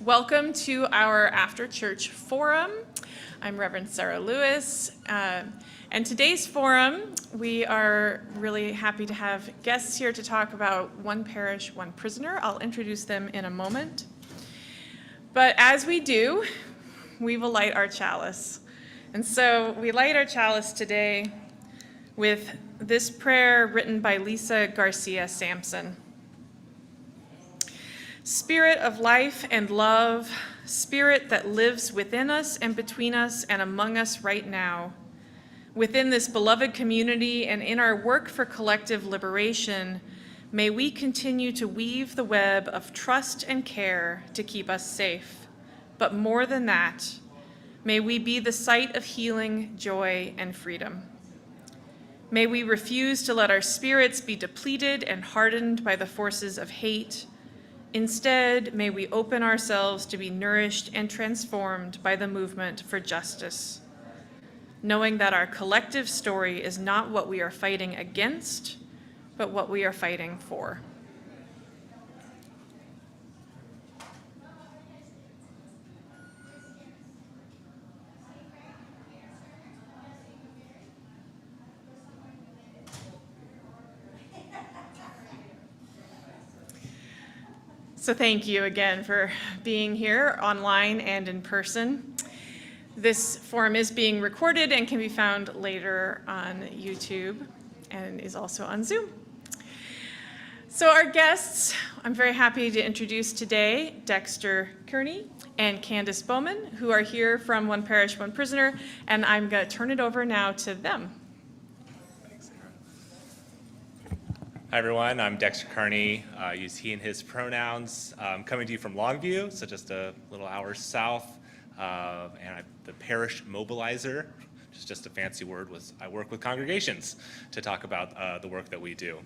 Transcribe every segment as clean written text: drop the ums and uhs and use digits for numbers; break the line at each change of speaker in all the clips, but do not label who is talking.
Welcome to our After Church Forum. I'm Reverend Sarah Lewis, and today's forum, we are really happy to have guests here to talk about One Parish, One Prisoner. I'll introduce them in a moment. But as we do, we will light our chalice. And so we light our chalice today with this prayer written by Lisa Garcia Sampson. Spirit of life and love, Spirit that lives within us and between us and among us right now, within this beloved community and in our work for collective liberation, may we continue to weave the web of trust and care to keep us safe. But more than that, may we be the site of healing, joy, and freedom. May we refuse to let our spirits be depleted and hardened by the forces of hate. Instead, may we open ourselves to be nourished and transformed by the movement for justice, knowing that our collective story is not what we are fighting against, but what we are fighting for. So thank you again for being here online and in person. This forum is being recorded and can be found later on YouTube and is also on Zoom. So our guests, I'm very happy to introduce today Dexter Kearney and Candace Bowman, who are here from One Parish, One Prisoner, and I'm going to turn it over now to them.
Hi everyone, I'm Dexter Kearney. I use he and his pronouns. I'm coming to you from Longview, so just a little hour south. And I'm the parish mobilizer, which is just a fancy word. I work with congregations to talk about the work that we do.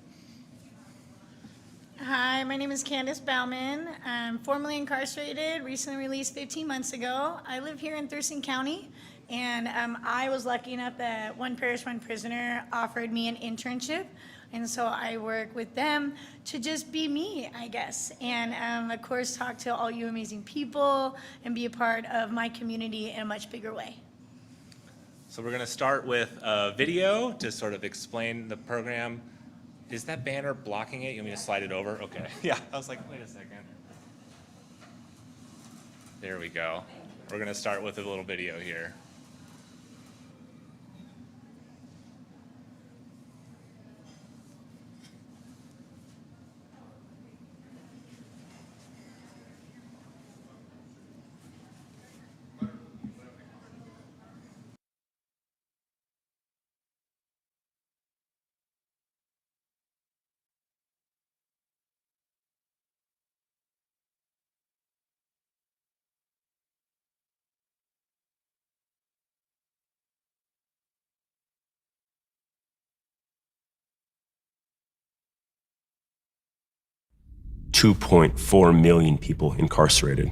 Hi, my name is Candace Bowman. I'm formerly incarcerated, recently released 15 months ago. I live here in Thurston County, and I was lucky enough that One Parish, One Prisoner offered me an internship. And so I work with them to just be me, I guess. And of course, talk to all you amazing people and be a part of my community in a much bigger way.
So we're going to start with a video to sort of explain the program. Is that banner blocking it? You want me to slide it over? Okay. Yeah, I was like, wait a second. There we go. We're going to start with a little video here.
2.4 million people incarcerated.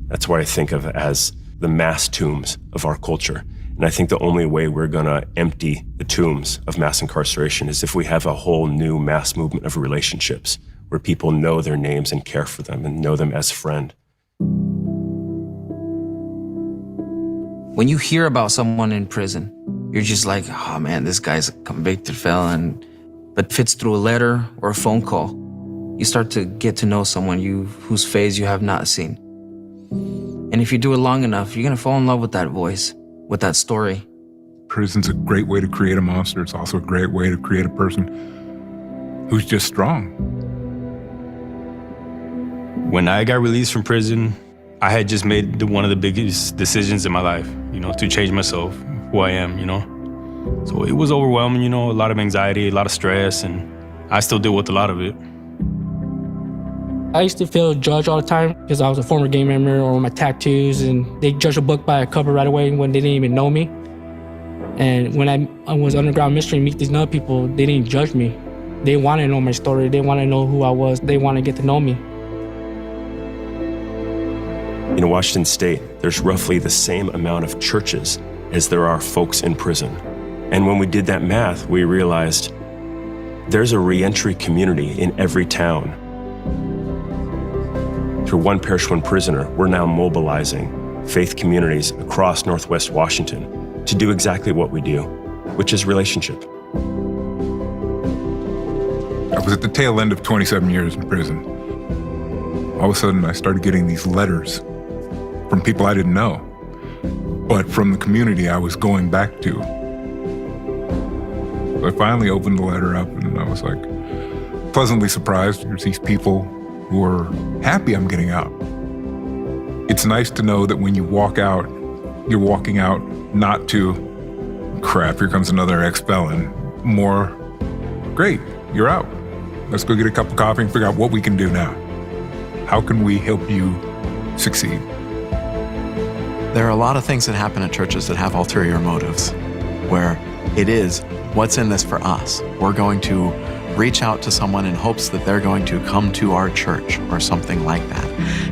That's what I think of as the mass tombs of our culture. And I think the only way we're gonna empty the tombs of mass incarceration is if we have a whole new mass movement of relationships where people know their names and care for them and know them as friend.
When you hear about someone in prison, you're just like, oh man, this guy's a convicted felon. But if it's through a letter or a phone call, you start to get to know someone whose face you have not seen. And if you do it long enough, you're gonna fall in love with that voice, with that story.
Prison's a great way to create a monster. It's also a great way to create a person who's just strong.
When I got released from prison, I had just made one of the biggest decisions in my life, to change myself, who I am, So it was overwhelming, a lot of anxiety, a lot of stress, and I still deal with a lot of it.
I used to feel judged all the time because I was a former gang member or my tattoos, and they judge a book by a cover right away when they didn't even know me. And when I was underground mystery and meet these other people, they didn't judge me. They want to know my story. They want to know who I was. They want to get to know me.
In Washington State, there's roughly the same amount of churches as there are folks in prison. And when we did that math, we realized there's a reentry community in every town. Through One Parish, One Prisoner, we're now mobilizing faith communities across Northwest Washington to do exactly what we do, which is relationship.
I was at the tail end of 27 years in prison. All of a sudden, I started getting these letters from people I didn't know, but from the community I was going back to. So I finally opened the letter up, and I was like pleasantly surprised. There's these people who are happy I'm getting out. It's nice to know that when you walk out, you're walking out not to, crap, here comes another ex-felon. More, great, you're out. Let's go get a cup of coffee and figure out what we can do now. How can we help you succeed?
There are a lot of things that happen at churches that have ulterior motives, where it is, what's in this for us? We're going to reach out to someone in hopes that they're going to come to our church or something like that.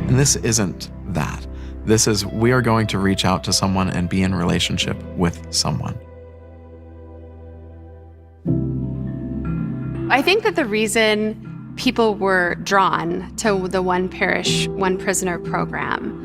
And this isn't that. This is, we are going to reach out to someone and be in relationship with someone.
I think that the reason people were drawn to the One Parish, One Prisoner program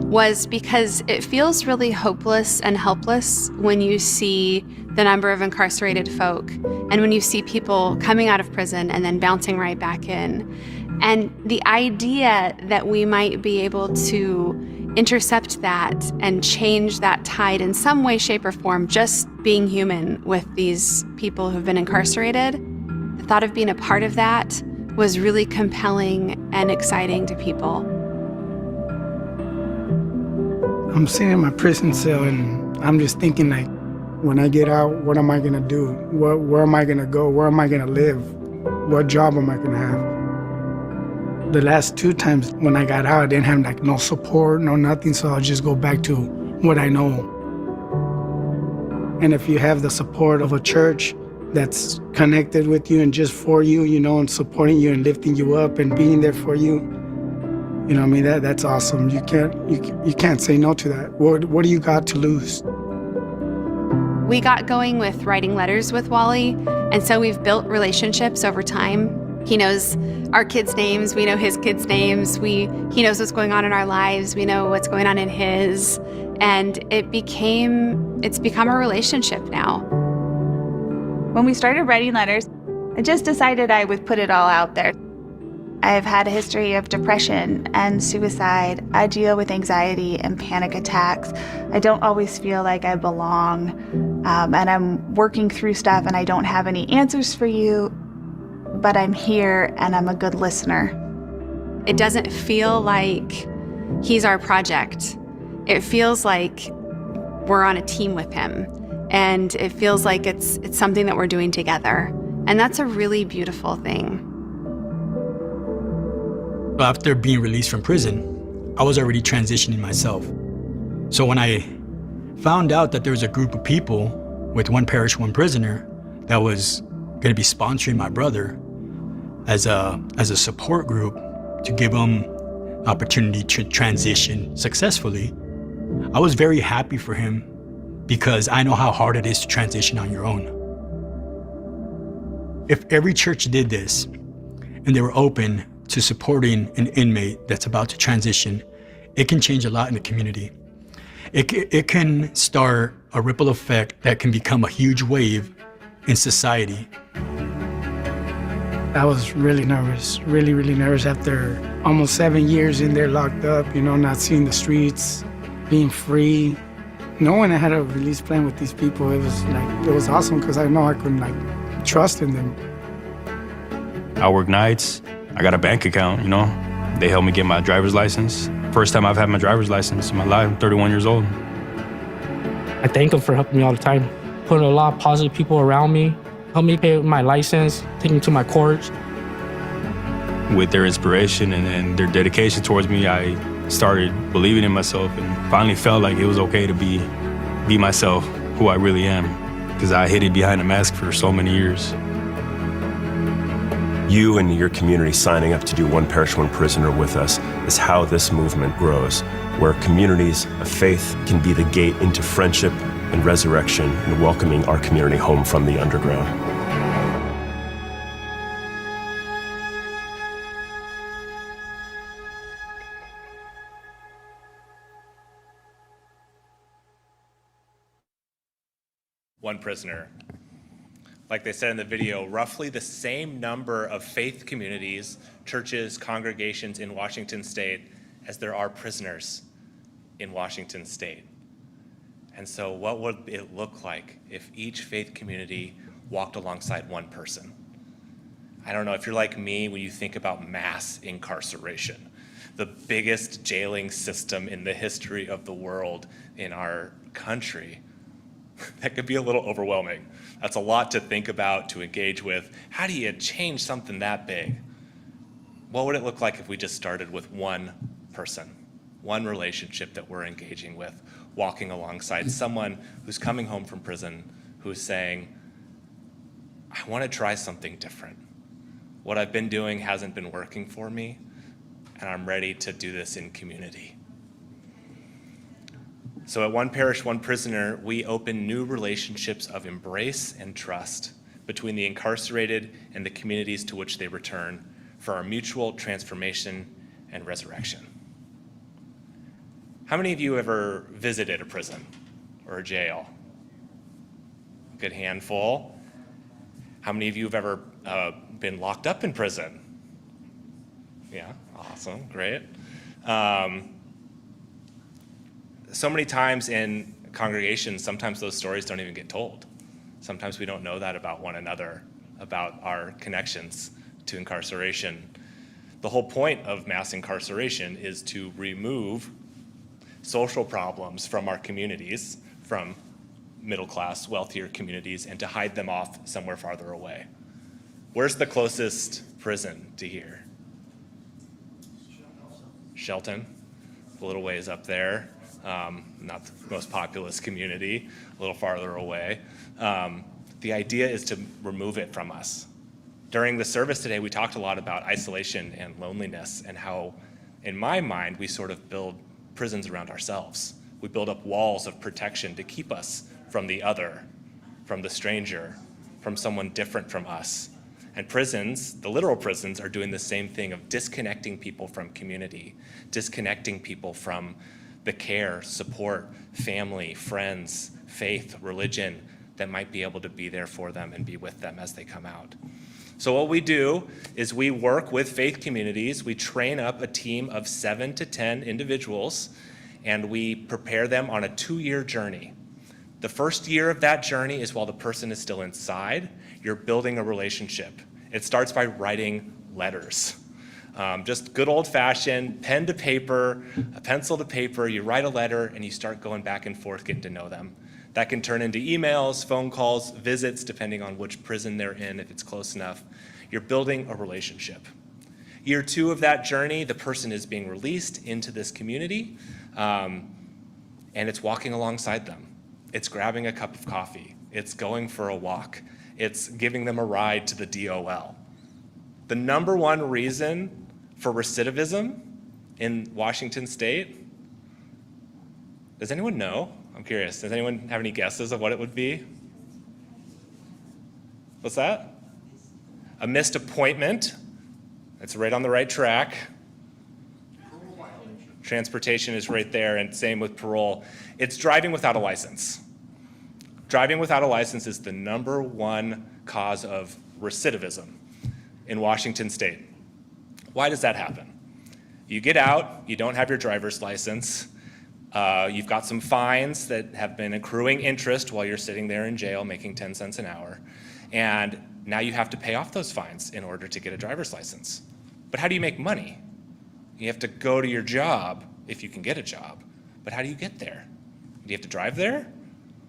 was because it feels really hopeless and helpless when you see the number of incarcerated folk and when you see people coming out of prison and then bouncing right back in. And the idea that we might be able to intercept that and change that tide in some way, shape, or form, just being human with these people who've been incarcerated, the thought of being a part of that was really compelling and exciting to people.
I'm sitting in my prison cell and I'm just thinking, like, when I get out, what am I gonna do? Where am I gonna go? Where am I gonna live? What job am I gonna have? The last 2 times when I got out, I didn't have like no support, no nothing, so I'll just go back to what I know. And if you have the support of a church that's connected with you and just for you, you know, and supporting you and lifting you up and being there for you, you know what I mean? That's awesome. You can't say no to that. What do you got to lose?
We got going with writing letters with Wally, and so we've built relationships over time. He knows our kids' names, we know his kids' names, he knows what's going on in our lives, we know what's going on in his, and it's become a relationship now.
When we started writing letters, I just decided I would put it all out there. I've had a history of depression and suicide. I deal with anxiety and panic attacks. I don't always feel like I belong, and I'm working through stuff and I don't have any answers for you, but I'm here and I'm a good listener.
It doesn't feel like he's our project. It feels like we're on a team with him, and it feels like it's something that we're doing together, and that's a really beautiful thing.
After being released from prison, I was already transitioning myself. So when I found out that there was a group of people with One Parish, One Prisoner that was going to be sponsoring my brother as a support group to give him opportunity to transition successfully, I was very happy for him because I know how hard it is to transition on your own. If every church did this and they were open to supporting an inmate that's about to transition, it can change a lot in the community. It can start a ripple effect that can become a huge wave in society.
I was really nervous, really, really nervous after almost 7 years in there locked up, you know, not seeing the streets, being free. Knowing I had a release plan with these people, it was awesome because I know I could trust in them.
I work nights. I got a bank account, you know. They helped me get my driver's license. First time I've had my driver's license in my life. I'm 31 years old.
I thank them for helping me all the time, putting a lot of positive people around me, helped me pay my license, taking me to my courts.
With their inspiration and their dedication towards me, I started believing in myself and finally felt like it was okay to be myself, who I really am, because I hid it behind a mask for so many years.
You and your community signing up to do One Parish, One Prisoner with us is how this movement grows, where communities of faith can be the gate into friendship and resurrection and welcoming our community home from the underground.
one prisoner. Like they said in the video, roughly the same number of faith communities, churches, congregations in Washington state as there are prisoners in Washington state. And so what would it look like if each faith community walked alongside one person? I don't know, if you're like me, when you think about mass incarceration, the biggest jailing system in the history of the world in our country, that could be a little overwhelming. That's a lot to think about, to engage with. How do you change something that big? What would it look like if we just started with one person, one relationship that we're engaging with, walking alongside someone who's coming home from prison, who's saying, I want to try something different. What I've been doing hasn't been working for me, and I'm ready to do this in community. So at One Parish, One Prisoner, we open new relationships of embrace and trust between the incarcerated and the communities to which they return for our mutual transformation and resurrection. How many of you ever visited a prison or a jail? A good handful. How many of you have ever been locked up in prison? Yeah, awesome, great. So many times in congregations, sometimes those stories don't even get told. Sometimes we don't know that about one another, about our connections to incarceration. The whole point of mass incarceration is to remove social problems from our communities, from middle-class, wealthier communities, and to hide them off somewhere farther away. Where's the closest prison to here? Shelton, a little ways up there. Not the most populous community, a little farther away. The idea is to remove it from us. During the service today, we talked a lot about isolation and loneliness and how, in my mind, we sort of build prisons around ourselves. We build up walls of protection to keep us from the other, from the stranger, from someone different from us. And prisons, the literal prisons, are doing the same thing of disconnecting people from community, disconnecting people from the care, support, family, friends, faith, religion that might be able to be there for them and be with them as they come out. So what we do is we work with faith communities. We train up a team of 7 to 10 individuals, and we prepare them on a 2-year journey. The first year of that journey is while the person is still inside. You're building a relationship. It starts by writing letters. Just good old-fashioned pen to paper, a pencil to paper. You write a letter and you start going back and forth, getting to know them. That can turn into emails, phone calls, visits, depending on which prison they're in, if it's close enough. You're building a relationship. Year 2 of that journey, the person is being released into this community, and it's walking alongside them. It's grabbing a cup of coffee. It's going for a walk. It's giving them a ride to the DOL. The number one reason for recidivism in Washington state, does anyone know? I'm curious. Does anyone have any guesses of what it would be? What's that? A missed appointment. That's right on the right track. Transportation is right there, and same with parole. It's driving without a license. Driving without a license is the number one cause of recidivism in Washington state. Why does that happen? You get out, you don't have your driver's license, you've got some fines that have been accruing interest while you're sitting there in jail making 10 cents an hour, and now you have to pay off those fines in order to get a driver's license. But how do you make money? You have to go to your job if you can get a job, but how do you get there? Do you have to drive there?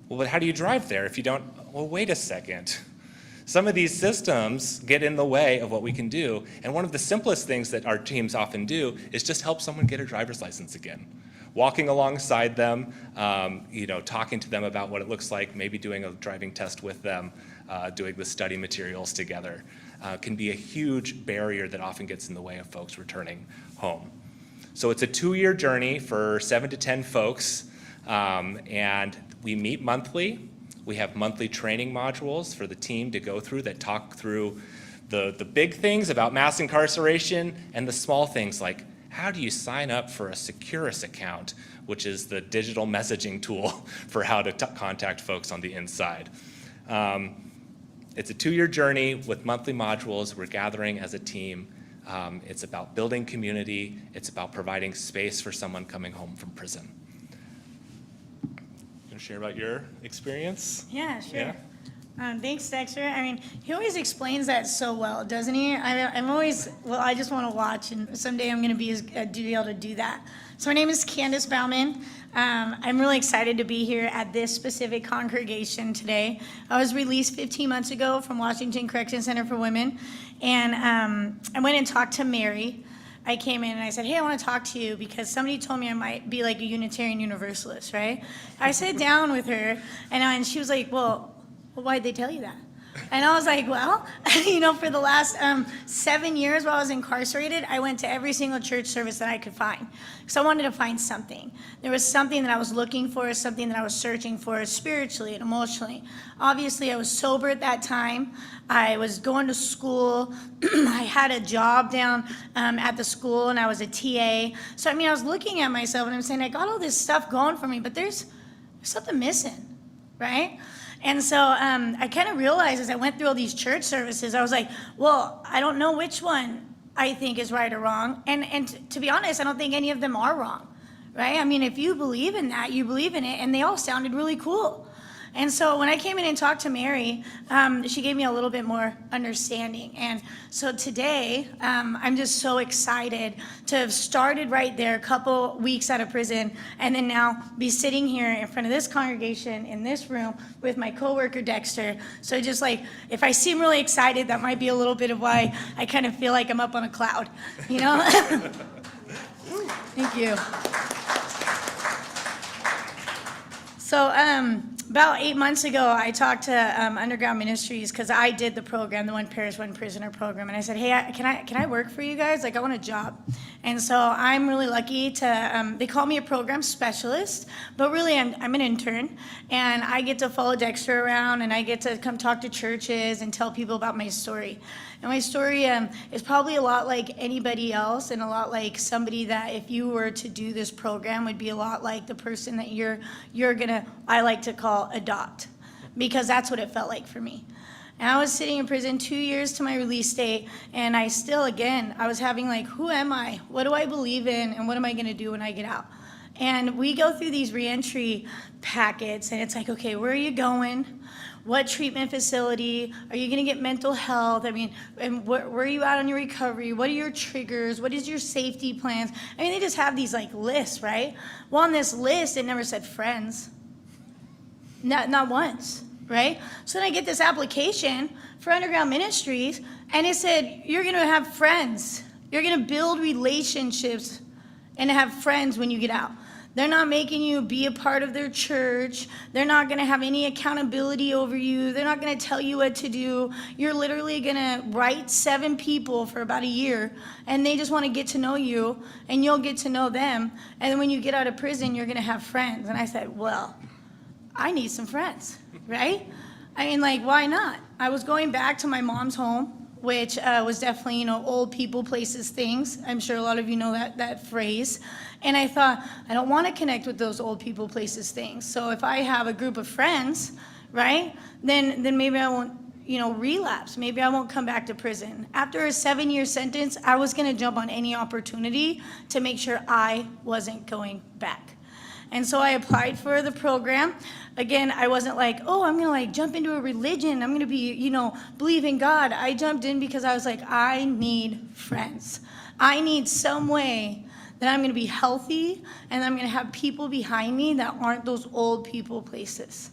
Well, but how do you drive there if you don't? Well, wait a second. Some of these systems get in the way of what we can do, and one of the simplest things that our teams often do is just help someone get a driver's license again. Walking alongside them, talking to them about what it looks like, maybe doing a driving test with them, doing the study materials together, can be a huge barrier that often gets in the way of folks returning home. So it's a 2-year journey for 7 to 10 folks, and we meet monthly. We have monthly training modules for the team to go through that talk through the big things about mass incarceration and the small things like how do you sign up for a Securus account, which is the digital messaging tool for how to contact folks on the inside. It's a 2-year journey with monthly modules. We're gathering as a team. It's about building community. It's about providing space for someone coming home from prison. You want to share about your experience?
Yeah, sure.
Yeah.
Thanks, Dexter. I mean, he always explains that so well, doesn't he? I'm always, well, I just want to watch, and someday I'm going to be able to do that. So my name is Candace Bauman. I'm really excited to be here at this specific congregation today. I was released 15 months ago from Washington Correction Center for Women, and I went and talked to Mary. I came in and I said, hey, I want to talk to you because somebody told me I might be like a Unitarian Universalist, right? I sat down with her, and she was like, well, why'd they tell you that? And I was like, well, for the last 7 years while I was incarcerated, I went to every single church service that I could find. Because I wanted to find something. There was something that I was looking for, something that I was searching for spiritually and emotionally. Obviously, I was sober at that time. I was going to school. I had a job down at the school, and I was a TA. So, I was looking at myself, and I'm saying, I got all this stuff going for me, but there's something missing, right? And so I kind of realized as I went through all these church services, I was like, well, I don't know which one I think is right or wrong. And to be honest, I don't think any of them are wrong, right? If you believe in that, you believe in it, and they all sounded really cool. And so when I came in and talked to Mary, she gave me a little bit more understanding. And so today, I'm just so excited to have started right there a couple weeks out of prison, and then now be sitting here in front of this congregation in this room with my coworker Dexter. So just like, if I seem really excited, that might be a little bit of why I kind of feel like I'm up on a cloud, Thank you. So about 8 months ago, I talked to Underground Ministries because I did the program, the One Parish, One Prisoner program, and I said, hey, can I work for you guys? Like, I want a job. And so I'm really lucky to, they call me a program specialist, but really I'm an intern, and I get to follow Dexter around, and I get to come talk to churches and tell people about my story. And my story is probably a lot like anybody else, and a lot like somebody that if you were to do this program would be a lot like the person that you're gonna, I like to call adopt, because that's what it felt like for me. And I was sitting in prison 2 years to my release date, and I still, again, I was having like, who am I? What do I believe in? And what am I gonna do when I get out? And we go through these reentry packets, and it's like, okay, where are you going? What treatment facility? Are you gonna get mental health? And where are you at on your recovery? What are your triggers? What is your safety plans? They just have these like lists, right? Well, on this list, it never said friends. Not once, right? So then I get this application for Underground Ministries, and it said, you're gonna have friends. You're gonna build relationships and have friends when you get out. They're not making you be a part of their church. They're not gonna have any accountability over you. They're not gonna tell you what to do. You're literally gonna write 7 people for about a year, and they just wanna get to know you, and you'll get to know them. And then when you get out of prison, you're gonna have friends. And I said, well, I need some friends, right? Why not? I was going back to my mom's home, which was definitely, old people, places, things. I'm sure a lot of you know that phrase. And I thought, I don't want to connect with those old people, places, things. So if I have a group of friends, right, then maybe I won't, relapse. Maybe I won't come back to prison. After a 7-year sentence, I was going to jump on any opportunity to make sure I wasn't going back. And so I applied for the program. Again, I wasn't like, oh, I'm gonna jump into a religion. I'm gonna be, believe in God. I jumped in because I was like, I need friends. I need some way that I'm gonna be healthy, and I'm gonna have people behind me that aren't those old people places.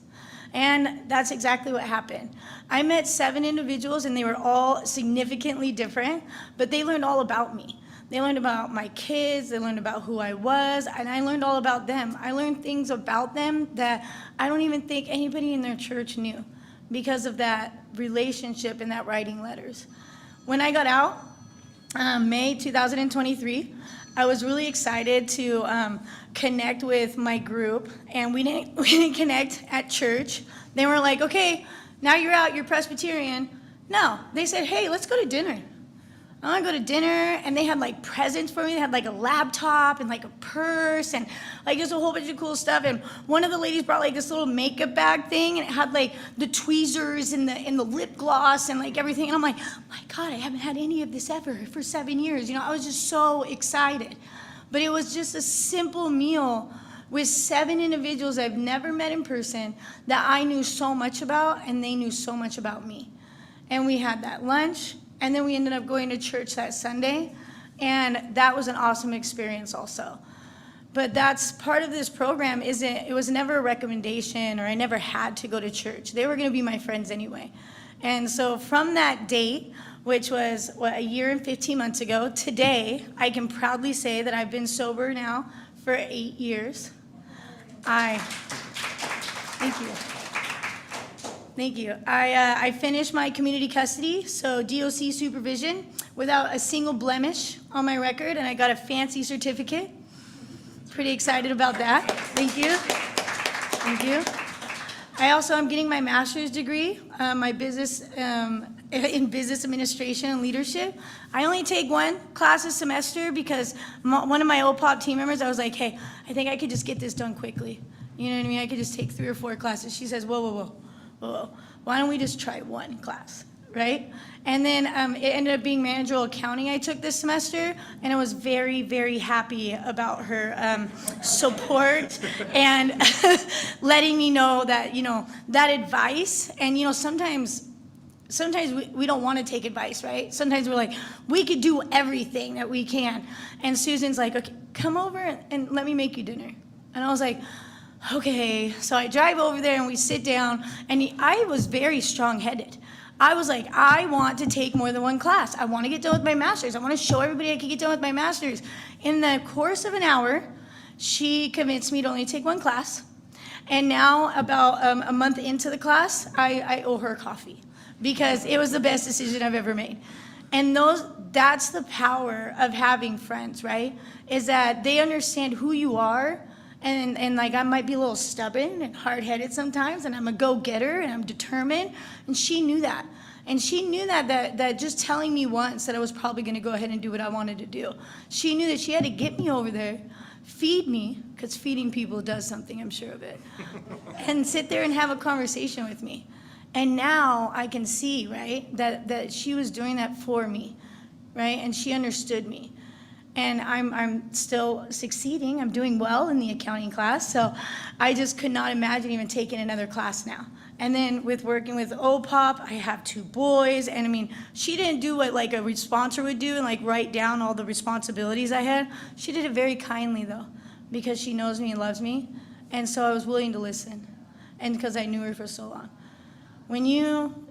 And that's exactly what happened. I met 7 individuals, and they were all significantly different, but they learned all about me. They learned about my kids, they learned about who I was, and I learned all about them. I learned things about them that I don't even think anybody in their church knew because of that relationship and that writing letters. When I got out, May 2023, I was really excited to connect with my group, and we didn't connect at church. They were like, okay, now you're out, you're Presbyterian. No, they said, hey, let's go to dinner. I want to go to dinner, and they had like presents for me. They had like a laptop and like a purse and like just a whole bunch of cool stuff. And one of the ladies brought like this little makeup bag thing, and it had like the tweezers and the lip gloss and like everything. And I'm like, my God, I haven't had any of this ever for 7 years. You know, I was just so excited. But it was just a simple meal with 7 individuals I've never met in person that I knew so much about, and they knew so much about me. And we had that lunch. And then we ended up going to church that Sunday, and that was an awesome experience also. But that's part of this program. It was never a recommendation, or I never had to go to church. They were going to be my friends anyway. And so from that date, which was a year and 15 months ago, today I can proudly say that I've been sober now for 8 years. Thank you. Thank you. I finished my community custody, so DOC supervision, without a single blemish on my record, and I got a fancy certificate. Pretty excited about that. Thank you. Thank you. I also am getting my master's degree, my business in business administration and leadership. I only take 1 class a semester because one of my OPOP team members, I was like, hey, I think I could just get this done quickly. You know what I mean? I could just take 3 or 4 classes. She says, whoa. Why don't we just try 1 class, right? And then it ended up being managerial accounting I took this semester, and I was very, very happy about her support and letting me know that, you know, that advice, and, you know, sometimes we don't want to take advice, right? Sometimes we're like, we could do everything that we can. And Susan's like, okay, come over and let me make you dinner. And I was like, okay. So I drive over there and we sit down, and I was very strong-headed. I was like, I want to take more than 1 class. I want to get done with my master's. I want to show everybody I can get done with my master's. In the course of an hour, she convinced me to only take 1 class. And now, about a month into the class, I owe her coffee because it was the best decision I've ever made. And that's the power of having friends, right? Is that they understand who you are. And like, I might be a little stubborn and hard-headed sometimes, and I'm a go-getter, and I'm determined, and she knew that. And she knew that just telling me once that I was probably going to go ahead and do what I wanted to do. She knew that she had to get me over there, feed me, because feeding people does something, I'm sure of it, and sit there and have a conversation with me. And now I can see, right, that she was doing that for me, right, and she understood me. And I'm still succeeding. I'm doing well in the accounting class, so I just could not imagine even taking another class now. And then with working with OPOP, I have 2 boys, and I mean, she didn't do what like a sponsor would do and like write down all the responsibilities I had. She did it very kindly though, because she knows me and loves me, and so I was willing to listen, and because I knew her for so long.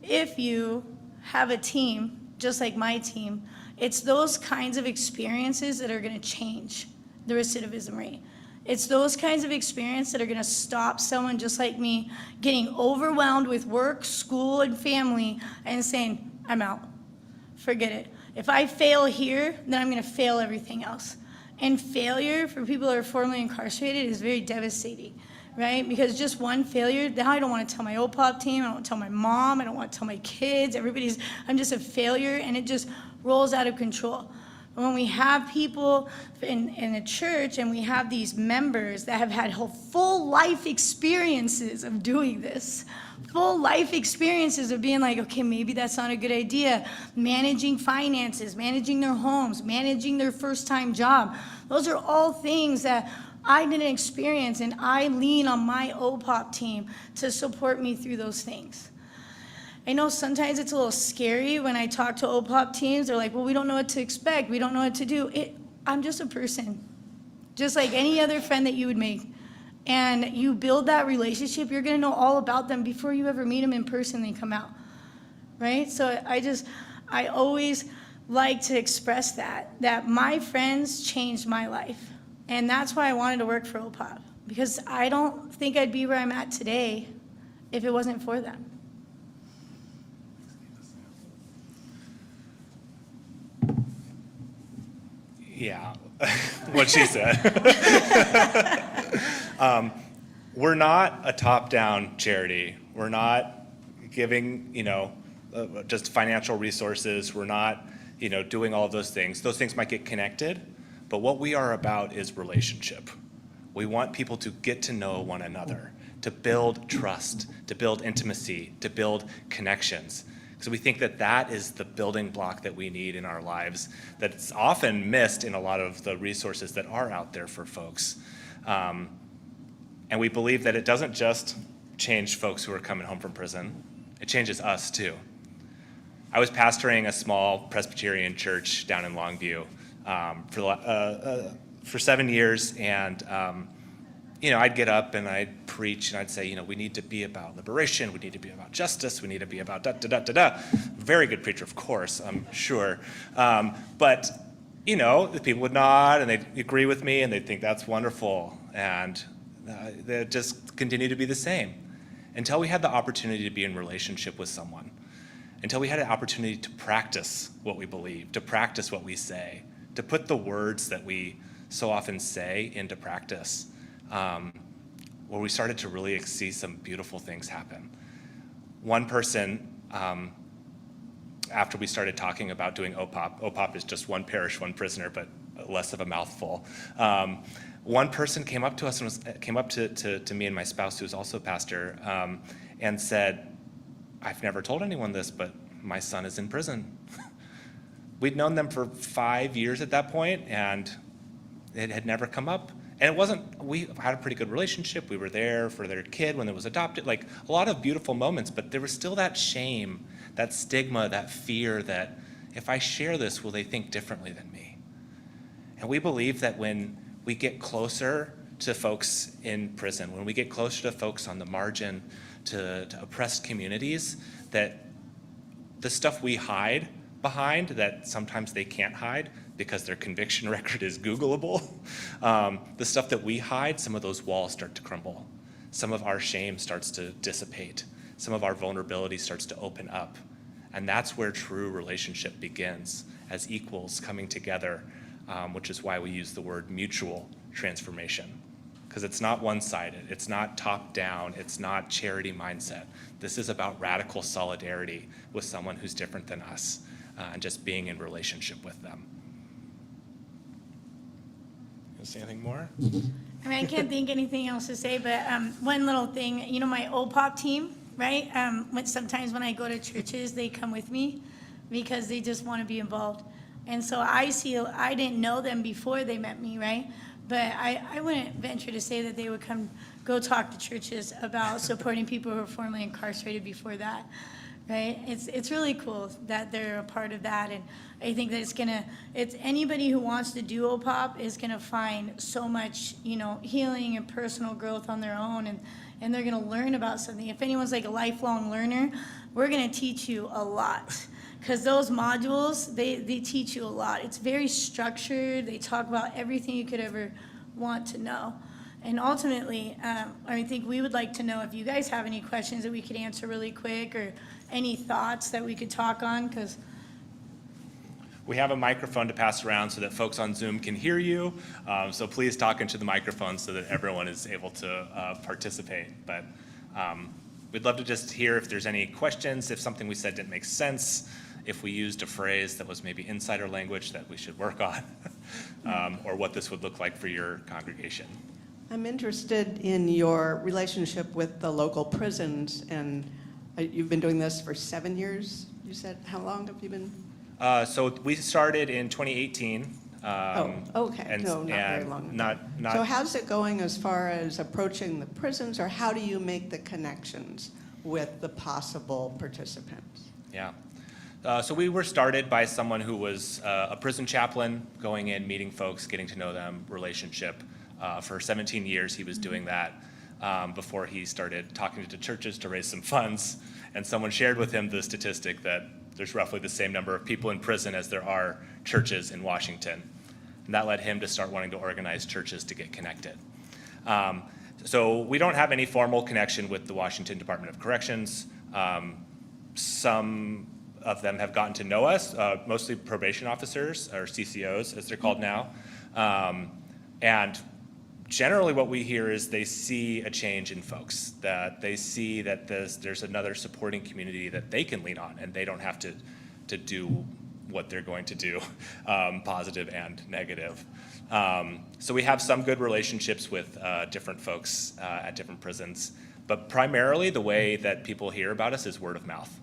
If you have a team, just like my team, it's those kinds of experiences that are going to change the recidivism rate. It's those kinds of experiences that are going to stop someone just like me getting overwhelmed with work, school, and family and saying, I'm out. Forget it. If I fail here, then I'm going to fail everything else. And failure for people that are formerly incarcerated is very devastating, right? Because just 1 failure, now I don't want to tell my OPOP team, I don't want to tell my mom, I don't want to tell my kids, I'm just a failure, and it just rolls out of control. And when we have people in a church and we have these members that have had full life experiences of doing this, full life experiences of being like, okay, maybe that's not a good idea, managing finances, managing their homes, managing their first-time job, those are all things that I didn't experience, and I lean on my OPOP team to support me through those things. I know sometimes it's a little scary when I talk to OPOP teams. They're like, well, we don't know what to expect. We don't know what to do. I'm just a person, just like any other friend that you would make. And you build that relationship, you're going to know all about them before you ever meet them in person and they come out, right? So I always like to express that my friends changed my life. And that's why I wanted to work for OPOP, because I don't think I'd be where I'm at today if it wasn't for them.
Yeah, what she said. We're not a top-down charity. We're not giving, just financial resources. We're not doing all of those things. Those things might get connected, but what we are about is relationship. We want people to get to know one another, to build trust, to build intimacy, to build connections. So we think that that is the building block that we need in our lives, that's often missed in a lot of the resources that are out there for folks. And we believe that it doesn't just change folks who are coming home from prison, it changes us too. I was pastoring a small Presbyterian church down in Longview for 7 years, and I'd get up and I'd preach and I'd say, we need to be about liberation, we need to be about justice, we need to be about da-da-da-da-da. Very good preacher, of course, I'm sure. But the people would nod and they'd agree with me and they'd think that's wonderful. And they'd just continue to be the same until we had the opportunity to be in relationship with someone, until we had an opportunity to practice what we believe, to practice what we say, to put the words that we so often say into practice. Where we started to really see some beautiful things happen. One person, after we started talking about doing OPOP is just one parish, one prisoner, but less of a mouthful. One person came up to us and came up to me and my spouse, who was also a pastor, and said, "I've never told anyone this, but my son is in prison." We'd known them for 5 years at that point, and it had never come up. And we had a pretty good relationship. We were there for their kid when it was adopted, like a lot of beautiful moments, but there was still that shame, that stigma, that fear that if I share this, will they think differently than me? And we believe that when we get closer to folks in prison, when we get closer to folks on the margin, to oppressed communities, that the stuff we hide behind, that sometimes they can't hide, because their conviction record is Googleable. The stuff that we hide, some of those walls start to crumble. Some of our shame starts to dissipate. Some of our vulnerability starts to open up. And that's where true relationship begins, as equals coming together, which is why we use the word mutual transformation. Because it's not one-sided, it's not top-down, it's not charity mindset. This is about radical solidarity with someone who's different than us, and just being in relationship with them. Say anything more?
I can't think anything else to say, but one little thing, my old pop team, right? Sometimes when I go to churches, they come with me because they just want to be involved. And so I didn't know them before they met me, right? But I wouldn't venture to say that they would go talk to churches about supporting people who were formerly incarcerated before that. Right? It's really cool that they're a part of that, and I think that it's anybody who wants to do OPOP is gonna find so much, healing and personal growth on their own, and they're gonna learn about something. If anyone's like a lifelong learner, we're gonna teach you a lot, because those modules, they teach you a lot. It's very structured. They talk about everything you could ever want to know. And ultimately, I think we would like to know if you guys have any questions that we could answer really quick, or any thoughts that we could talk on, because
we have a microphone to pass around so that folks on Zoom can hear you. So please talk into the microphone so that everyone is able to participate. But we'd love to just hear if there's any questions, if something we said didn't make sense, if we used a phrase that was maybe insider language that we should work on, or what this would look like for your congregation.
I'm interested in your relationship with the local prisons, and you've been doing this for 7 years, you said. How long have you been?
So we started in 2018.
Okay. No, not very long.
Not.
So how's it going as far as approaching the prisons, or how do you make the connections with the possible participants?
Yeah. So we were started by someone who was a prison chaplain, going in, meeting folks, getting to know them, relationship. For 17 years, he was doing that before he started talking to churches to raise some funds. And someone shared with him the statistic that there's roughly the same number of people in prison as there are churches in Washington. And that led him to start wanting to organize churches to get connected. So we don't have any formal connection with the Washington Department of Corrections. Some of them have gotten to know us, mostly probation officers, or CCOs as they're called now. And generally what we hear is they see a change in folks, that they see that there's another supporting community that they can lean on, and they don't have to do what they're going to do, positive and negative. So we have some good relationships with different folks at different prisons, but primarily the way that people hear about us is word of mouth.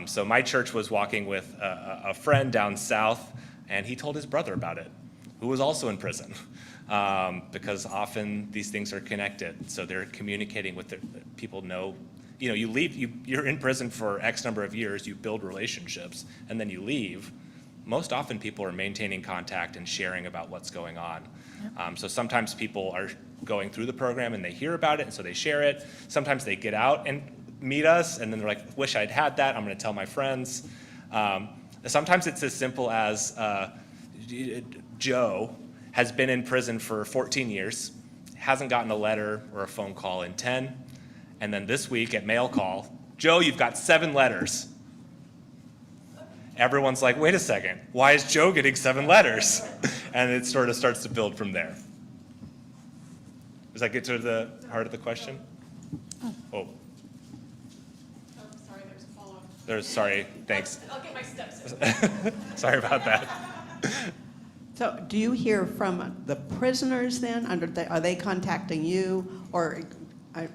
So my church was walking with a friend down south, and he told his brother about it, who was also in prison, because often these things are connected. So they're communicating with people know, you know, you leave, you're in prison for X number of years, you build relationships, and then you leave. Most often people are maintaining contact and sharing about what's going on. So sometimes people are going through the program and they hear about it, and so they share it. Sometimes they get out and meet us, and then they're like, wish I'd had that, I'm gonna tell my friends. Sometimes it's as simple as Joe has been in prison for 14 years, hasn't gotten a letter or a phone call in 10, and then this week at mail call, Joe, you've got 7 letters. Everyone's like, wait a second, why is Joe getting 7 letters? And it sort of starts to build from there. Does that get to the heart of the question? Oh.
Sorry, there's a follow-up.
Sorry, thanks.
I'll get my steps.
Sorry about that.
So do you hear from the prisoners then? Are they contacting you? Or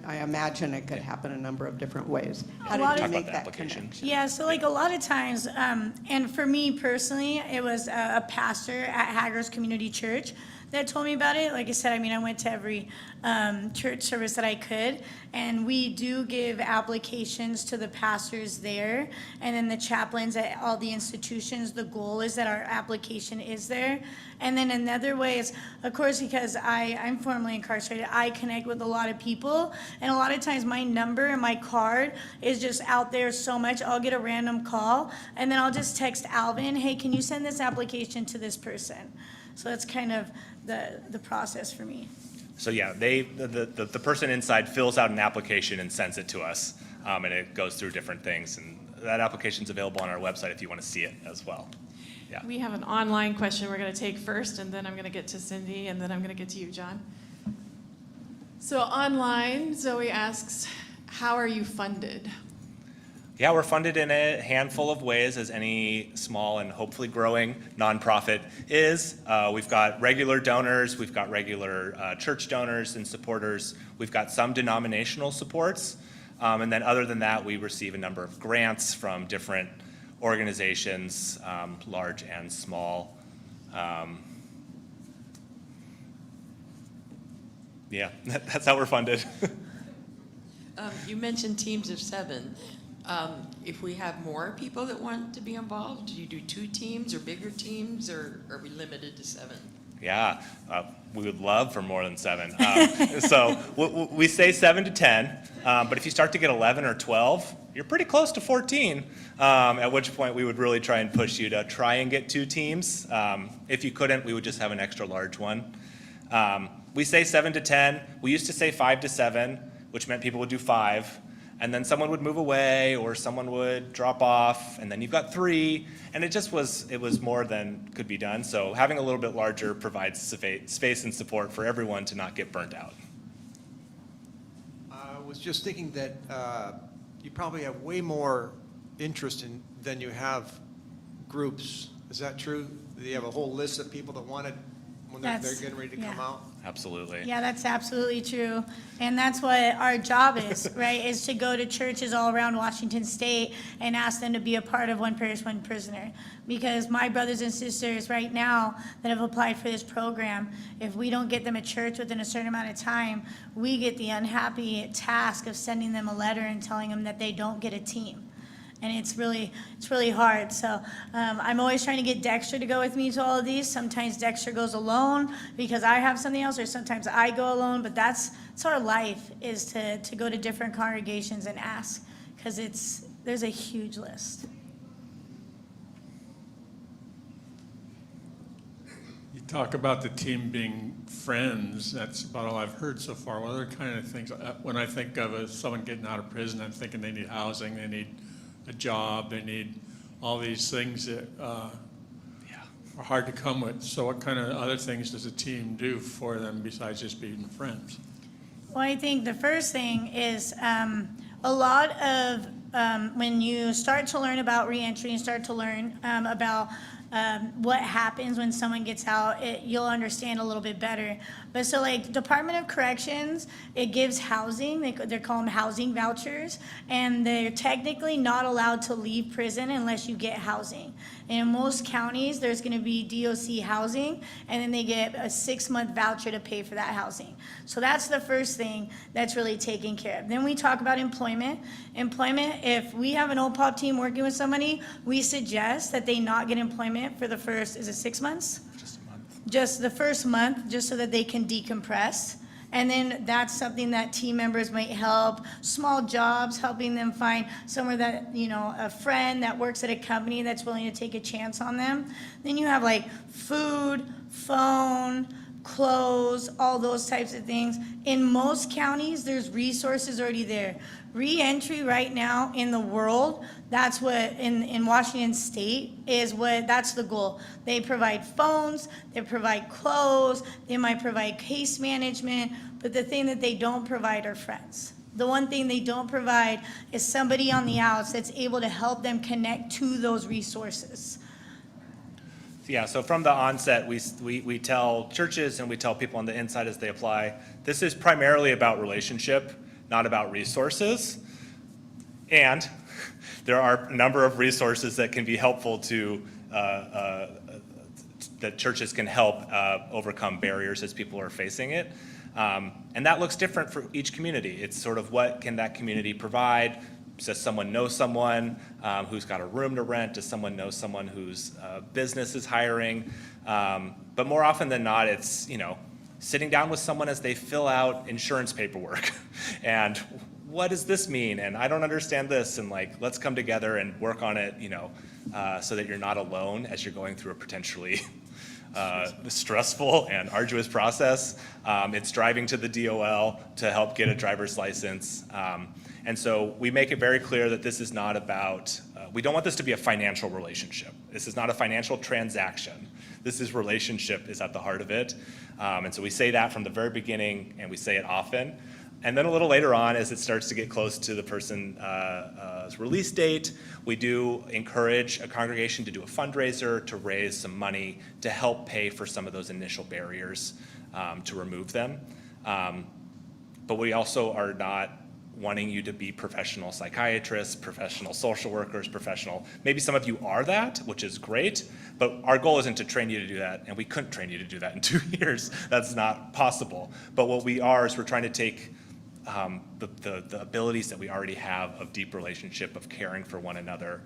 I imagine it could happen a number of different ways. How did you make that connection?
Yeah, so like a lot of times, and for me personally, it was a pastor at Haggard's Community Church that told me about it. Like I said, I mean, I went to every church service that I could, and we do give applications to the pastors there, and then the chaplains at all the institutions. The goal is that our application is there. And then another way is, of course, because I'm formerly incarcerated, I connect with a lot of people, and a lot of times my number and my card is just out there so much. I'll get a random call, and then I'll just text Alvin, hey, can you send this application to this person? So that's kind of the process for me.
So yeah, the person inside fills out an application and sends it to us, and it goes through different things. And that application's available on our website if you want to see it as well. Yeah.
We have an online question we're going to take first, and then I'm going to get to Cindy, and then I'm going to get to you, John. So online, Zoe asks, how are you funded?
Yeah, we're funded in a handful of ways, as any small and hopefully growing nonprofit is. We've got regular donors, we've got regular church donors and supporters, we've got some denominational supports, and then other than that, we receive a number of grants from different organizations, large and small. Yeah, that's how we're funded.
You mentioned teams of 7. If we have more people that want to be involved, do you do 2 teams or bigger teams, or are we limited to 7?
Yeah, we would love for more than 7. So we say 7 to 10, but if you start to get 11 or 12, you're pretty close to 14, at which point we would really try and push you to try and get 2 teams. If you couldn't, we would just have an extra large one. We say 7 to 10. We used to say 5 to 7, which meant people would do 5. And then someone would move away, or someone would drop off, and then you've got 3, and it was more than could be done. So having a little bit larger provides space and support for everyone to not get burnt out.
I was just thinking that you probably have way more interest than you have groups. Is that true? Do you have a whole list of people that want it when they're getting ready to come out?
Absolutely.
Yeah, that's absolutely true. And that's what our job is, right, is to go to churches all around Washington State and ask them to be a part of One Parish, One Prisoner. Because my brothers and sisters right now that have applied for this program, if we don't get them a church within a certain amount of time, we get the unhappy task of sending them a letter and telling them that they don't get a team. And it's really hard. So I'm always trying to get Dexter to go with me to all of these. Sometimes Dexter goes alone because I have something else, or sometimes I go alone. But that's our life, is to go to different congregations and ask, because there's a huge list.
You talk about the team being friends. That's about all I've heard so far. What other kind of things? When I think of someone getting out of prison, I'm thinking they need housing, they need a job, they need all these things that are hard to come with. So what kind of other things does a team do for them besides just being friends?
Well, I think the first thing is a lot of when you start to learn about reentry and start to learn about what happens when someone gets out, you'll understand a little bit better. But so like Department of Corrections, it gives housing, they're called housing vouchers, and they're technically not allowed to leave prison unless you get housing. And in most counties, there's gonna be DOC housing, and then they get a 6-month voucher to pay for that housing. So that's the first thing that's really taken care of. Then we talk about employment. Employment, if we have an OPOP team working with somebody, we suggest that they not get employment for the first, is it 6 months? Just the first month, just so that they can decompress. And then that's something that team members might help, small jobs, helping them find somewhere that, you know, a friend that works at a company that's willing to take a chance on them. Then you have like food, phone, clothes, all those types of things. In most counties, there's resources already there. Re-entry right now in the world, that's what, in Washington State, that's the goal. They provide phones, they provide clothes, they might provide case management, but the thing that they don't provide are friends. The one thing they don't provide is somebody on the outs that's able to help them connect to those resources.
Yeah, so from the onset, we tell churches and we tell people on the inside as they apply, this is primarily about relationship, not about resources. And there are a number of resources that can be helpful to, that churches can help overcome barriers as people are facing it. And that looks different for each community. It's sort of what can that community provide? Does someone know someone who's got a room to rent? Does someone know someone whose business is hiring? But more often than not, it's, you know, sitting down with someone as they fill out insurance paperwork. And what does this mean? And I don't understand this. And like, let's come together and work on it, you know, so that you're not alone as you're going through a potentially stressful and arduous process. It's driving to the DOL to help get a driver's license. And so we make it very clear that this is not about, we don't want this to be a financial relationship. This is not a financial transaction. This is relationship is at the heart of it. And so we say that from the very beginning, and we say it often. And then a little later on, as it starts to get close to the person's release date, we do encourage a congregation to do a fundraiser to raise some money to help pay for some of those initial barriers, to remove them. But we also are not wanting you to be professional psychiatrists, professional social workers, maybe some of you are that, which is great, but our goal isn't to train you to do that, and we couldn't train you to do that in 2 years. That's not possible. But what we are is we're trying to take the abilities that we already have of deep relationship, of caring for one another.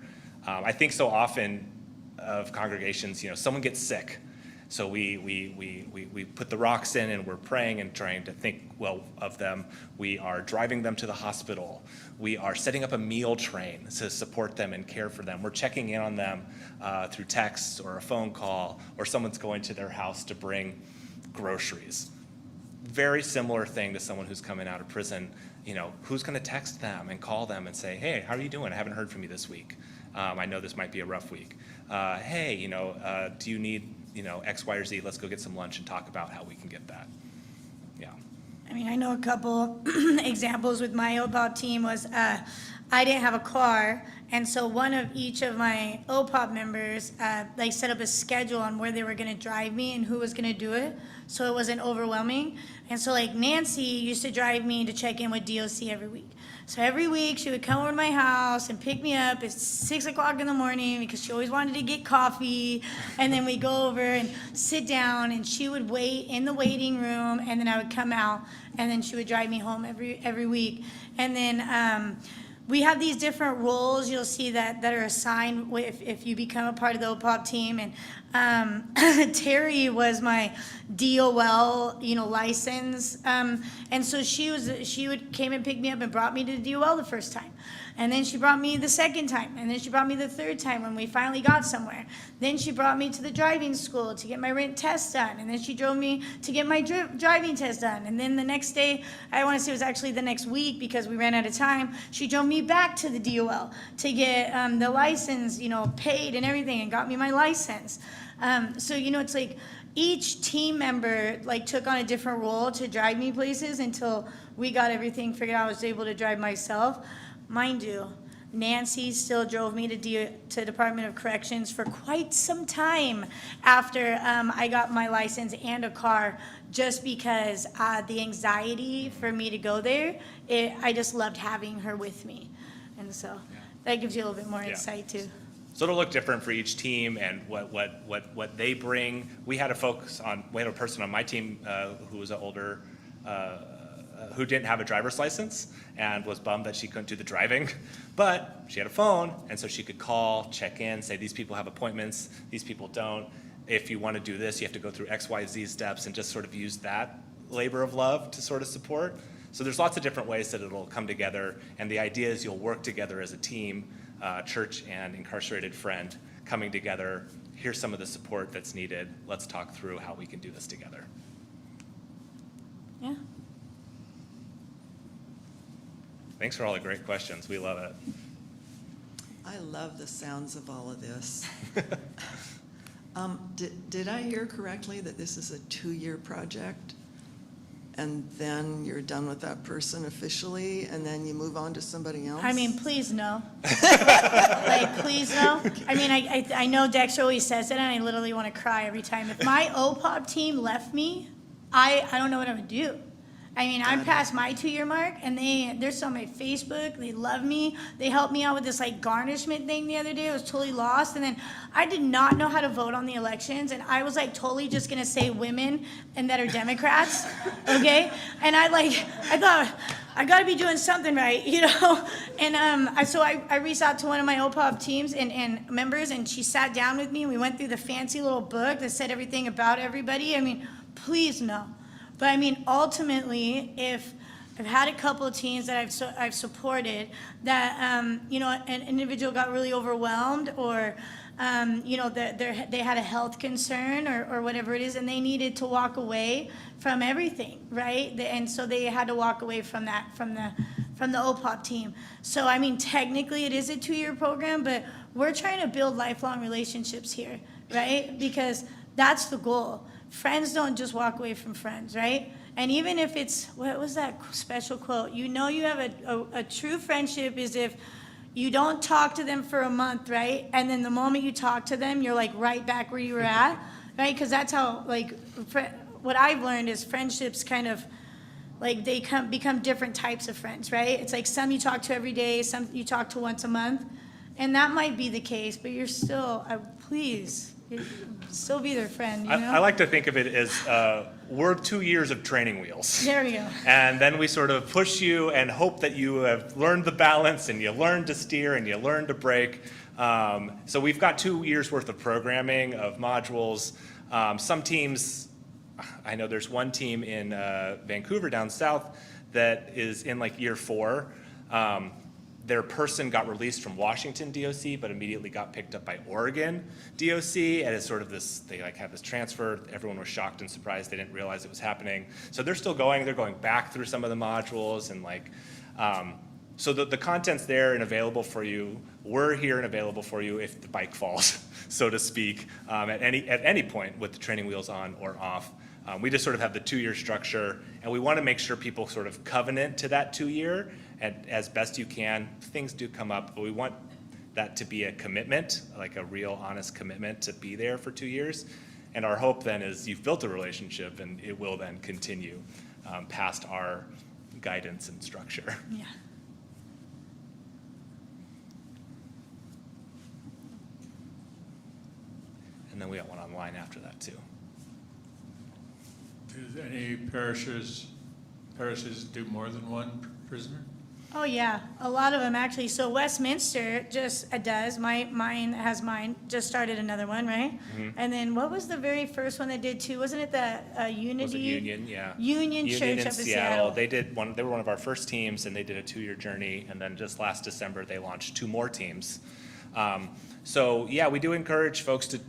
I think so often of congregations, you know, someone gets sick, so we put the rocks in and we're praying and trying to think well of them. We are driving them to the hospital. We are setting up a meal train to support them and care for them. We're checking in on them through text or a phone call, or someone's going to their house to bring groceries. Very similar thing to someone who's coming out of prison. You know, who's going to text them and call them and say, hey, how are you doing? I haven't heard from you this week. I know this might be a rough week. Hey, you know, do you need, you know, X, Y, or Z? Let's go get some lunch and talk about how we can get that. Yeah.
I mean, I know a couple examples with my OPOP team was I didn't have a car, and so one of each of my OPOP members like set up a schedule on where they were going to drive me and who was going to do it, so it wasn't overwhelming. And so like Nancy used to drive me to check in with DOC every week. So every week she would come over to my house and pick me up at 6 o'clock in the morning because she always wanted to get coffee. And then we'd go over and sit down, and she would wait in the waiting room, and then I would come out, and then she would drive me home every week. And then we have these different roles you'll see that are assigned if you become a part of the OPOP team. And Terry was my DOL, you know, license. And so she would came and pick me up and brought me to the DOL the first time. And then she brought me the second time. And then she brought me the third time when we finally got somewhere. Then she brought me to the driving school to get my rent test done. And then she drove me to get my driving test done. And then the next day, I want to say it was actually the next week because we ran out of time, she drove me back to the DOL to get the license, you know, paid and everything, and got me my license. So, you know, it's like each team member like took on a different role to drive me places until we got everything figured out. I was able to drive myself. Mind you, Nancy still drove me to Department of Corrections for quite some time after I got my license and a car, just because the anxiety for me to go there, I just loved having her with me. And so that gives you a little bit more insight too.
So it'll look different for each team and what they bring. We had a person on my team who was an older, who didn't have a driver's license and was bummed that she couldn't do the driving, but she had a phone, and so she could call, check in, say these people have appointments, these people don't. If you want to do this, you have to go through X, Y, Z steps, and just sort of use that labor of love to sort of support. So there's lots of different ways that it'll come together, and the idea is you'll work together as a team, church and incarcerated friend, coming together. Here's some of the support that's needed. Let's talk through how we can do this together.
Yeah.
Thanks for all the great questions. We love it.
I love the sounds of all of this. Did I hear correctly that this is a 2-year project? And then you're done with that person officially, and then you move on to somebody else?
I mean, please no. Like, please no. I mean, I know Dexter always says it, and I literally want to cry every time. If my OPOP team left me, I don't know what I would do. I mean, I'm past my 2-year mark, and they're still on my Facebook. They love me. They helped me out with this like garnishment thing the other day. I was totally lost, and then I did not know how to vote on the elections, and I was like totally just gonna say women and that are Democrats, okay? And I thought I gotta be doing something right, you know? And so I reached out to one of my OPOP teams and members, and she sat down with me, and we went through the fancy little book that said everything about everybody. I mean, please no. But I mean, ultimately, if I've had a couple of teams that I've supported that, you know, an individual got really overwhelmed, or, you know, they had a health concern or whatever it is, and they needed to walk away from everything, right? And so they had to walk away from that, from the OPOP team. So, I mean, technically it is a 2-year program, but we're trying to build lifelong relationships here, right? Because that's the goal. Friends don't just walk away from friends, right? And even if it's, what was that special quote? You know you have a true friendship is if you don't talk to them for a month, right? And then the moment you talk to them, you're like right back where you were at, right? Because that's how, like, what I've learned is friendships kind of, like, they become different types of friends, right? It's like some you talk to every day, some you talk to once a month. And that might be the case, but you're still, please, still be their friend, you know?
I like to think of it as we're 2 years of training wheels.
There we go.
And then we sort of push you and hope that you have learned the balance and you learn to steer and you learn to brake. So we've got 2 years worth of programming, of modules. Some teams, I know there's one team in Vancouver down south that is in like year 4. Their person got released from Washington DOC, but immediately got picked up by Oregon DOC, and it's sort of this, they like had this transfer. Everyone was shocked and surprised. They didn't realize it was happening. So they're still going, they're going back through some of the modules, and like, so the content's there and available for you. We're here and available for you if the bike falls, so to speak, at any point with the training wheels on or off. We just sort of have the 2-year structure, and we want to make sure people sort of covenant to that 2-year, and as best you can. Things do come up, but we want that to be a commitment, like a real honest commitment to be there for 2 years. And our hope then is you've built a relationship, and it will then continue past our guidance and structure.
Yeah.
And then we got one online after that too.
Do any parishes do more than one prisoner?
Oh yeah, a lot of them actually. So Westminster just does. Mine just started another one, right?
Mm-hmm.
And then what was the very first one that did too? Wasn't it the Unity?
Was it Union? Yeah.
Union Church
in
up in
Seattle.
Seattle.
They were one of our first teams, and they did a 2-year journey. And then just last December, they launched 2 more teams. So yeah, we do encourage folks to.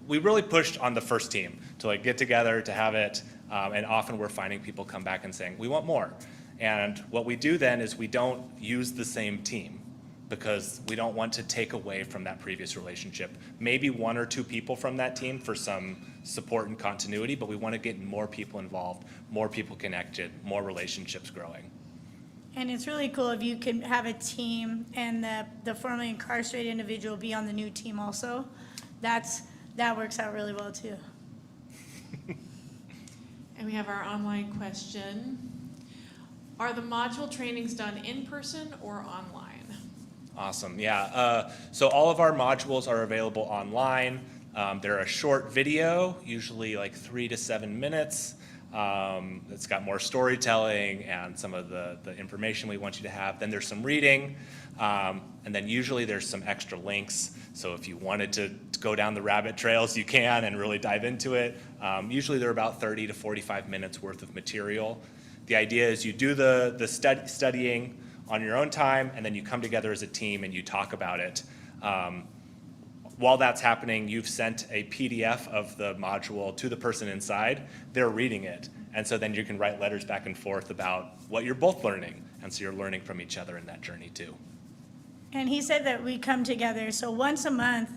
We really pushed on the first team to like get together to have it, and often we're finding people come back and saying we want more. And what we do then is we don't use the same team because we don't want to take away from that previous relationship. Maybe 1 or 2 people from that team for some support and continuity, but we want to get more people involved, more people connected, more relationships growing.
And it's really cool if you can have a team and the formerly incarcerated individual be on the new team also. That works out really well too.
And we have our online question. Are the module trainings done in person or online?
Awesome, yeah. So all of our modules are available online. They're a short video, usually like 3 to 7 minutes. It's got more storytelling and some of the information we want you to have. Then there's some reading, and then usually there's some extra links. So if you wanted to go down the rabbit trails, you can and really dive into it. Usually they're about 30 to 45 minutes worth of material. The idea is you do the studying on your own time, and then you come together as a team and you talk about it. While that's happening, you've sent a PDF of the module to the person inside. They're reading it. And so then you can write letters back and forth about what you're both learning. And so you're learning from each other in that journey too.
And he said that we come together, so once a month,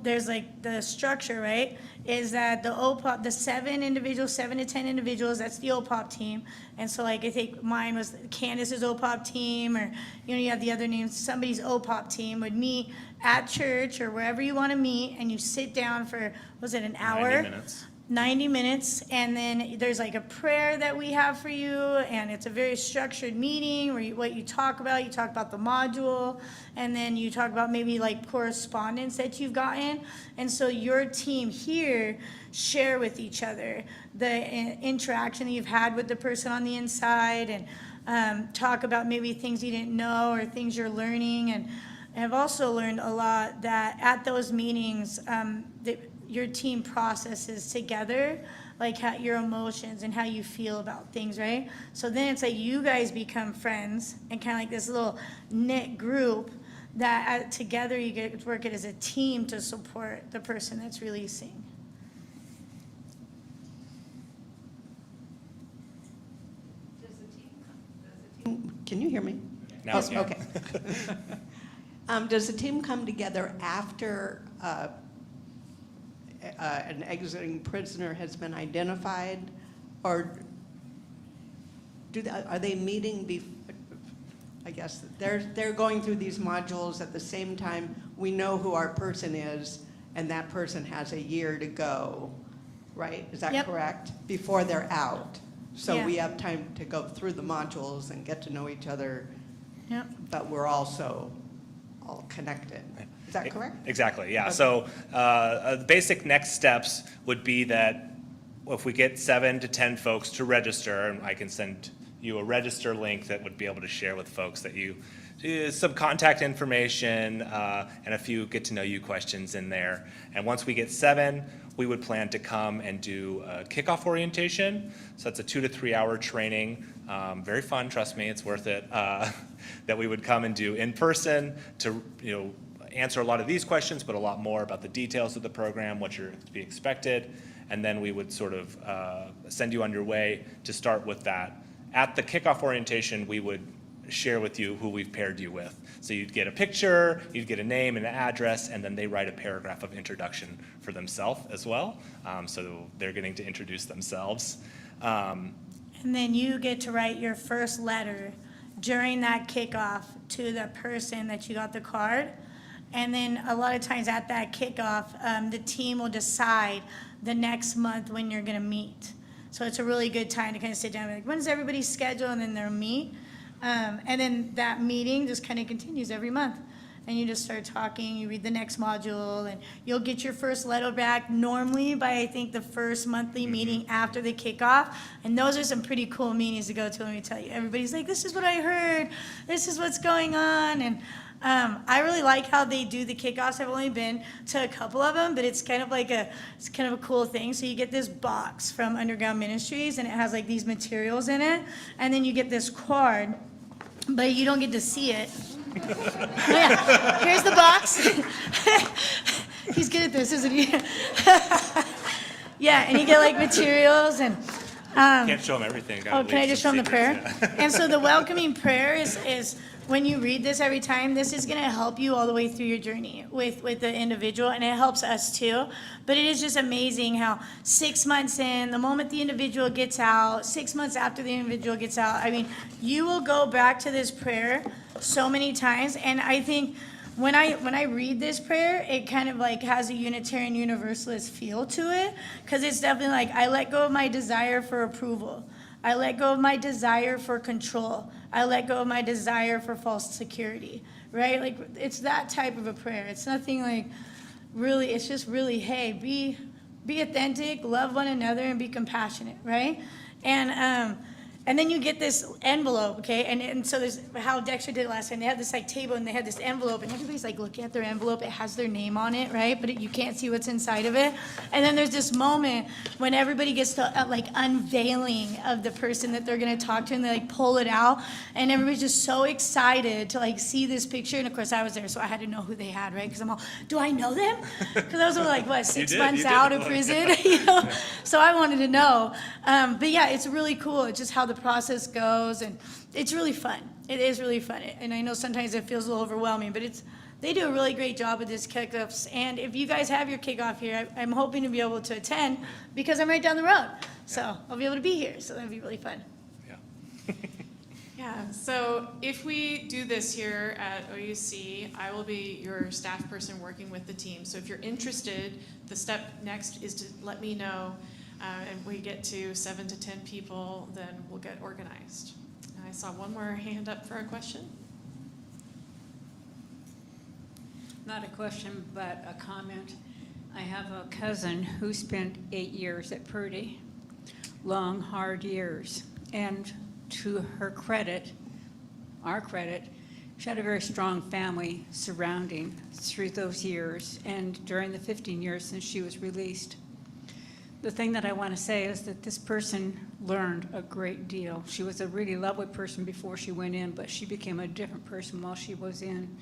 there's like the structure, right? Is that the OPOP, the 7 to 10 individuals, that's the OPOP team. And so like I think mine was Candace's OPOP team, or you have the other names, somebody's OPOP team would meet at church or wherever you want to meet, and you sit down for, was it an hour?
90 minutes.
90 minutes, and then there's like a prayer that we have for you, and it's a very structured meeting where what you talk about the module, and then you talk about maybe like correspondence that you've gotten, and so your team here share with each other the interaction that you've had with the person on the inside, and talk about maybe things you didn't know or things you're learning. And I've also learned a lot that at those meetings, your team processes together, like your emotions and how you feel about things, right? So then it's like you guys become friends and kind of like this little knit group that together you get to work it as a team to support the person that's releasing.
Can you hear me?
Now you can.
Okay. Does the team come together after an exiting prisoner has been identified, or are they meeting I guess they're going through these modules at the same time we know who our person is, and that person has a year to go, right? Is that correct? Before they're out. So we have time to go through the modules and get to know each other, but we're also all connected. Is that correct?
Exactly, yeah.
Okay.
So the basic next steps would be that if we get 7 to 10 folks to register, and I can send you a register link that would be able to share with folks that some contact information and a few get to know you questions in there. And once we get 7, we would plan to come and do a kickoff orientation. So that's a 2 to 3 hour training. Very fun, trust me, it's worth it. That we would come and do in person to answer a lot of these questions, but a lot more about the details of the program, what you're to be expected, and then we would sort of send you on your way to start with that. At the kickoff orientation, we would share with you who we've paired you with. So you'd get a picture, you'd get a name and an address, and then they write a paragraph of introduction for themselves as well. So they're getting to introduce themselves.
And then you get to write your first letter during that kickoff to the person that you got the card. And then a lot of times at that kickoff, the team will decide the next month when you're gonna meet. So it's a really good time to kind of sit down and be like, when is everybody's schedule? And then they'll meet. And then that meeting just kind of continues every month. And you just start talking, you read the next module, and you'll get your first letter back normally by, I think, the first monthly meeting after the kickoff. And those are some pretty cool meetings to go to, let me tell you. Everybody's like, this is what I heard, this is what's going on. And I really like how they do the kickoffs. I've only been to a couple of them, but it's kind of a cool thing. So you get this box from Underground Ministries, and it has like these materials in it. And then you get this card, but you don't get to see it. Yeah, here's the box. He's good at this, isn't he? Yeah, and you get like materials, and
Can't show them everything.
Oh, can I just show them the prayer? And so the welcoming prayer is when you read this every time, this is going to help you all the way through your journey with the individual, and it helps us too. But it is just amazing how 6 months in, the moment the individual gets out, 6 months after the individual gets out, I mean, you will go back to this prayer so many times. And I think when I read this prayer, it kind of like has a Unitarian Universalist feel to it, because it's definitely like, I let go of my desire for approval. I let go of my desire for control. I let go of my desire for false security, right? Like, it's that type of a prayer. It's nothing like really, it's just really, hey, be authentic, love one another, and be compassionate, right? And then you get this envelope, okay? And so there's how Dexter did it last time. They had this like table and they had this envelope, and everybody's like looking at their envelope. It has their name on it, right? But you can't see what's inside of it. And then there's this moment when everybody gets to like unveiling of the person that they're gonna talk to, and they like pull it out, and everybody's just so excited to like see this picture. And of course I was there, so I had to know who they had, right? Because I'm all, do I know them? Because I was like, what, 6 months out of prison, you know? So I wanted to know. But yeah, it's really cool. It's just how the process goes, and it's really fun. It is really fun, and I know sometimes it feels a little overwhelming, but they do a really great job with this kickoffs. And if you guys have your kickoff here, I'm hoping to be able to attend because I'm right down the road, so I'll be able to be here. So that'd be really fun.
Yeah, so if we do this here at OUC, I will be your staff person working with the team. So if you're interested, the step next is to let me know. And we get to 7 to 10 people, then we'll get organized. And I saw one more hand up for a question.
Not a question, but a comment. I have a cousin who spent 8 years at Purdy, long, hard years. And to her credit, our credit, she had a very strong family surrounding through those years and during the 15 years since she was released. The thing that I want to say is that this person learned a great deal. She was a really lovely person before she went in, but she became a different person while she was in.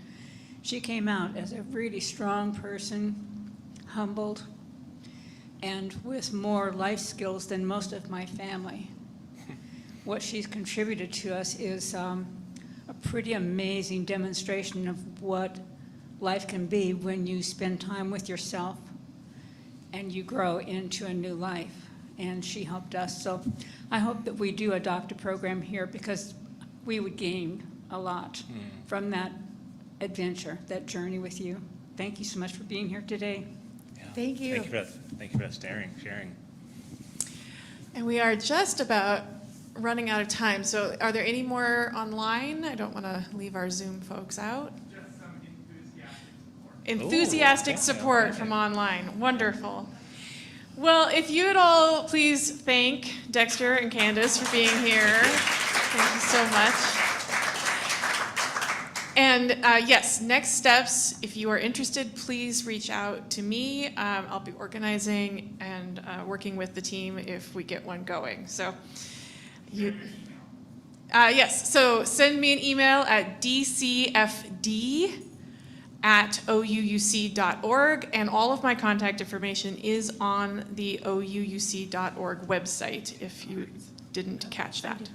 She came out as a really strong person, humbled, and with more life skills than most of my family. What she's contributed to us is a pretty amazing demonstration of what life can be when you spend time with yourself and you grow into a new life, and she helped us. So I hope that we do adopt a program here, because we would gain a lot from that adventure, that journey with you. Thank you so much for being here today.
Yeah.
Thank you.
Thank you for sharing.
And we are just about running out of time. So are there any more online? I don't want to leave our Zoom folks out. Enthusiastic support from online. Wonderful. Well, if you would all please thank Dexter and Candace for being here. Thank you so much. And yes, next steps, if you are interested, please reach out to me. I'll be organizing and working with the team if we get one going. So yes, so send me an email at dcfd@ouuc.org, and all of my contact information is on the ouuc.org website if you didn't catch that.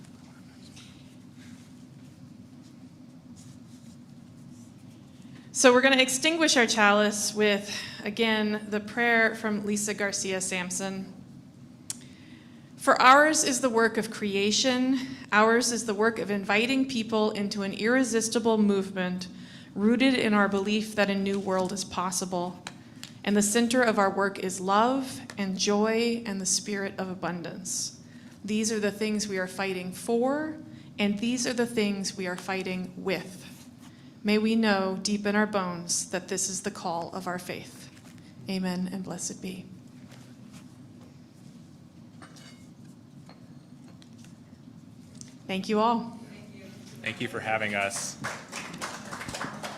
So we're going to extinguish our chalice with, again, the prayer from Lisa Garcia Sampson. For ours is the work of creation, ours is the work of inviting people into an irresistible movement rooted in our belief that a new world is possible. And the center of our work is love and joy and the spirit of abundance. These are the things we are fighting for, and these are the things we are fighting with. May we know deep in our bones that this is the call of our faith. Amen and blessed be. Thank you all.
Thank you for having us.